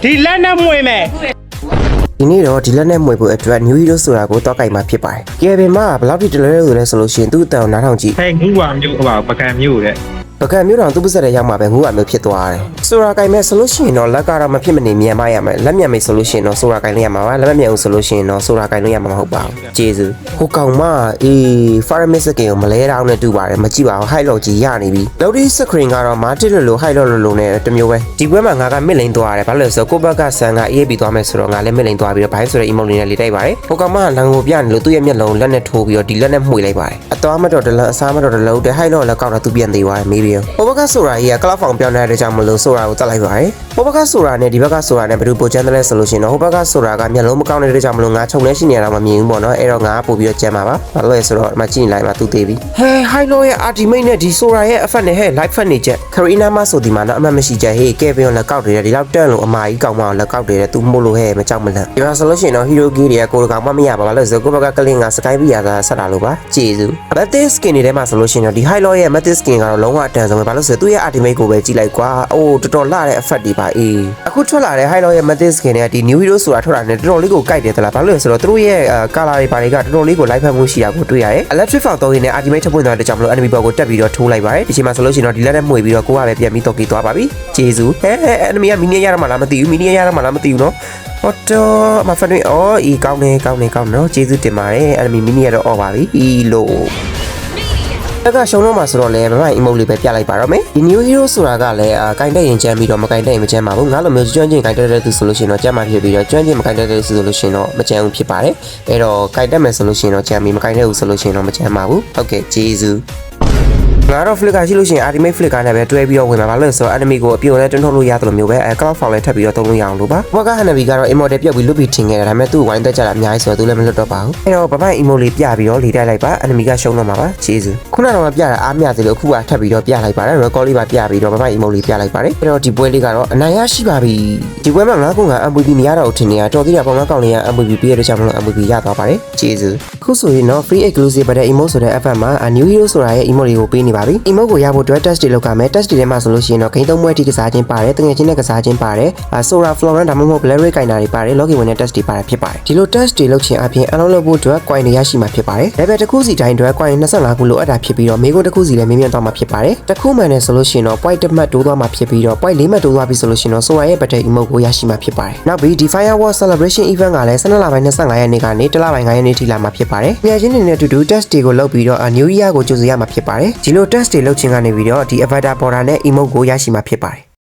ဒီလက်နဲ့မွေမယ်ဒီနေ့တော့ဒီလက်နဲ့မွေဖို့အတွက် New Hero ဆိုတာကိုတောက်ကြိုက်မှာဖြစ်ပါတယ်။ကယ်ဗင်မှာဘယ်လောက်ထိတလဲဆိုလဲဆိုလို့ရှိရင်သူ့အတန်နားထောင်ကြည့် ဟဲ့ငူပါမျိုးဟိုပကံမျိုးတဲ့ ပကံမျိုးတော်သူ့ပါစတဲ့ရောက်မှာပဲငူအမျိုးဖြစ်သွားတယ်။ဆိုတာကြိုက်မဲ့ဆိုလို့ရှိရင်တော့လက်ကတော့မဖြစ်မနေမြန်မရမယ်။လက်မြန်မေးဆိုလို့ရှိရင်တော့ဆိုတာကြိုက်လို့ရမှာပါ။လက်မမြန်အောင်ဆိုလို့ရှိရင်တော့ဆိုတာကြိုက်လို့ရမှာမဟုတ်ပါဘူး။ကျေးဇူး။ဟိုကောင်မFaramis ကကိုမလဲတောင်းနဲ့တူပါတယ်မကြည့်ပါဘူး high low ကြီးရနေပြီ။ Loading screen ကတော့မာတစ်လို high low လိုနဲ့တမျိုးပဲ။ဒီဘက်မှာငါကမစ်လိန်သွားရတယ်။ဘာလို့လဲဆိုတော့ကိုဘက်ကဆန်ကအေးပြီးသွားမယ်ဆိုတော့ငါလည်းမစ်လိန်သွားပြီးတော့ဘိုင်းဆိုတဲ့ emote လေးနဲ့လေးတိုက်ပါတယ်။ဟိုကောင်မလန်ကိုပြနေလို့သူ့ရဲ့မျက်လုံးလက်နဲ့ထိုးပြီးတော့ဒီလက်နဲ့မှွေလိုက်ပါတယ်။အသွားမတော်တလန်အစားမတော်တလုံးတဲ့ high low လည်းကောက်တော့သူပြန်သေးသွားတယ်မေးပြီးဟိုဘက်ကဆိုတာကြီးက cloud form ပြောင်းနေတဲ့ကြောင့်မလို့ဆိုတာကိုတက်လိုက်ပါတယ်။ဟိုဘက်ကဆိုတာနဲ့ဒီဘက်ကဆိုတာနဲ့ဘယ်သူပိုချမ်းတယ်လဲဆိုလို့ရှိရင်တော့ဟိုဘက်ကဆိုတာကမျက်လုံးမကောင်းတဲ့ကြောင့်မလို့ငါခြုံနေရှိနေရတာမမြင်ဘူးပေါ့နော်။အဲ့တော့ငါပို့ပြီးတော့ကြမ်းပါပါ။ဘာလို့လဲဆိုတော့မကြည့်လိုက်မှသူသေးပြီ။ဟဲ high low ရဲ့ ultimate နဲ့ဒီဆိုတာရဲ့ effect နဲ့ဟဲ live effect နေချက် Karina မဆိုဒီမှာတော့အမှတ်မရှိချက်ဟေးကဲပြောလက်ကောက်တွေဒီလောက်တန့်လို့အမာကြီးကောင်းမအောင်လက်ကောက်တွေသူမို့လို့ဟဲမကြောက်မလန့်ဒီမှာဆိုလို့ရှိရင်တော့ hero gear တွေကကိုယ်ကောင်မမရပါဘာလို့လဲဆိုတော့ကိုဘက်ကကလင်းက sky ပြရတာဆက်တာလို့ပါကျေးဇူး Matic skin တွေထဲမှာဆိုလို့ရှိရင်တော့ဒီ high low ရဲ့ Matic skin ကတော့လုံးဝအတန်ဆုံးပဲဘာလို့ဆိုတော့သူ့ရဲ့ ultimate ကိုပဲကြည့်လိုက်ကွာအိုးတော်တော်လှတဲ့ effect တွေပါအခုထွက်လာတဲ့ high low ရဲ့ Matic skin တွေကဒီ new hero ဆိုတာထွက်လာနေတော်တော်လေးကိုကြိုက်တယ်သလားဘာလို့လဲဆိုတော့သူတို့ရဲ့ color တွေပါတွေကတော်တော်လေးကို live ဖက်မှုရှိတာကိုတွေ့ရတယ် electric foul သုံးရင်းနဲ့ ultimate ထပ်ပွင့်သွားတဲ့ကြောင့်မလို့ enemy ဘောကိုတက်ပြီးတော့ထိုးလိုက်ပါတယ်ဒီချိန်မှာဆိုလို့ရှိရင်တော့ဒီလက်နဲ့မှွေပြီးတော့ကိုကပဲပြန်ပြီးတော့ကြည့်သွားပါပြီကျေးဇူးenemy က minion ရရမှာလားမသိဘူး minion ရရမှာလားမသိဘူးနော်ဟောတော့မဖန်တွေအော်ကောင်းနေနော်ကျေးဇူးတင်ပါတယ် enemy minion ရတော့အော်ပါပြီလို့တကရှုံတော့မှာဆိုတော့လေမမ emote လေးပဲပြလိုက်ပါတော့မယ်ဒီ new hero ဆိုတာကလည်းကင်တက်ရင်ကြမ်းပြီးတော့မကင်တက်ရင်မကြမ်းပါဘူးငါလိုမျိုးကျွမ်းကျင်ကင်တက်တဲ့သူဆိုလို့ရှိရင်တော့ကြမ်းမှဖြစ်ပြီးတော့ကျွမ်းကျင်မကင်တက်တဲ့သူဆိုလို့ရှိရင်တော့မကြမ်းဘူးဖြစ်ပါတယ်အဲ့တော့ကင်တက်မယ်ဆိုလို့ရှိရင်တော့ကြမ်းပြီးမကင်တက်ဘူးဆိုလို့ရှိရင်တော့မကြမ်းပါဘူးဟုတ်ကဲ့ကျေးဇူးငါတော့ flicker ရှိလို့ရှိရင် ultimate flicker နဲ့ပဲတွဲပြီးတော့ဝင်မှာပါလို့ဆိုတော့ enemy ကိုအပြုံနဲ့တွန်းထုတ်လို့ရတယ်လို့မျိုးပဲcloud fall လည်းထပ်ပြီးတော့သုံးလို့ရအောင်လို့ပါဘွားက enemy ကတော့ emote ပြုတ်ပြီးလွတ်ပြီးထင်ခဲ့တယ်ဒါပေမဲ့သူ့ဝိုင်းတက်ကြတာအများကြီးဆိုတော့သူလည်းမလွတ်တော့ပါဘူးအဲ့တော့ဗမိုက် emote လေးပြပြီးတော့လေတိုက်လိုက်ပါ enemy ကရှုံးတော့မှာပါကျေးဇူးခုနကတော့ပြတာအားမရသေးလို့အခုကထပ်ပြီးတော့ပြလိုက်ပါတယ် record လေးပါပြပြီးတော့ဗမိုက် emote လေးပြလိုက်ပါတယ်အဲ့တော့ဒီပွဲလေးကတော့အနိုင်ရရှိပါပြီဒီပွဲမှာငါက MVP မရတော့ထင်နေတာတော်သေးတာပေါ့ငါကောင်းလေးက MVP ပြရတဲ့ကြောင့်မလို့ MVP ရသွားပါတယ်ကျေးဇူးခုဆိုရင်တော့ free exclusive တဲ့ emote ဆိုတဲ့ app မှာ new hero ဆိုတာရဲ့ emote လေးကိုပေးနေပါပြီ emote ကိုရဖို့အတွက် test တွေလုပ်ကြမယ် test တွေထဲမှာဆိုလို့ရှိရင်တော့ဂိမ်းသုံးပွဲထိကစားခြင်းပါတယ်တကယ်ချင်းနဲ့ကစားခြင်းပါတယ်Sora Florent ဒါမှမဟုတ် Black Ray ကင်တာတွေပါတယ် login ဝင်တဲ့ test တွေပါတယ်ဖြစ်ပါတယ်ဒီလို test တွေလုပ်ခြင်းအပြင် unlock လုပ်ဖို့အတွက် coin တွေရရှိမှာဖြစ်ပါတယ် level တစ်ခုစီတိုင်းအတွက် coin 25ခုလိုအပ်တာဖြစ်ပြီးတော့မေကွန်းတစ်ခုစီလည်းမြင့်မြတ်သွားမှာဖြစ်ပါတယ်တစ်ခုမှန်တယ်ဆိုလို့ရှိရင်တော့ point တစ်မှတ်တိုးသွားမှာဖြစ်ပြီးတော့ point 4မှတ်တိုးသွားပြီဆိုလို့ရှိရင်တော့ Sora ရဲ့ battle emote ကိုရရှိမှာဖြစ်ပါတယ်နောက်ပြီးဒီ Firewall Celebration Event ကလည်း12လပိုင်း25ရက်နေ့ကနေ1လပိုင်း9ရက်နေ့ထိလာမှာဖြစ်ပါတယ်ညချင်းနေနဲ့အတူတူ test တွေကိုလုပ်ပြီးတော့ New Year ကိုကြိုဆိုရမှာဖြစ်ပါတယ်ဒီလို test တွေလုပ်ခြင်းကနေပြီးတော့ဒီ avatar border နဲ့ emote ကိုရရှိမှာဖြစ်ပါတယ်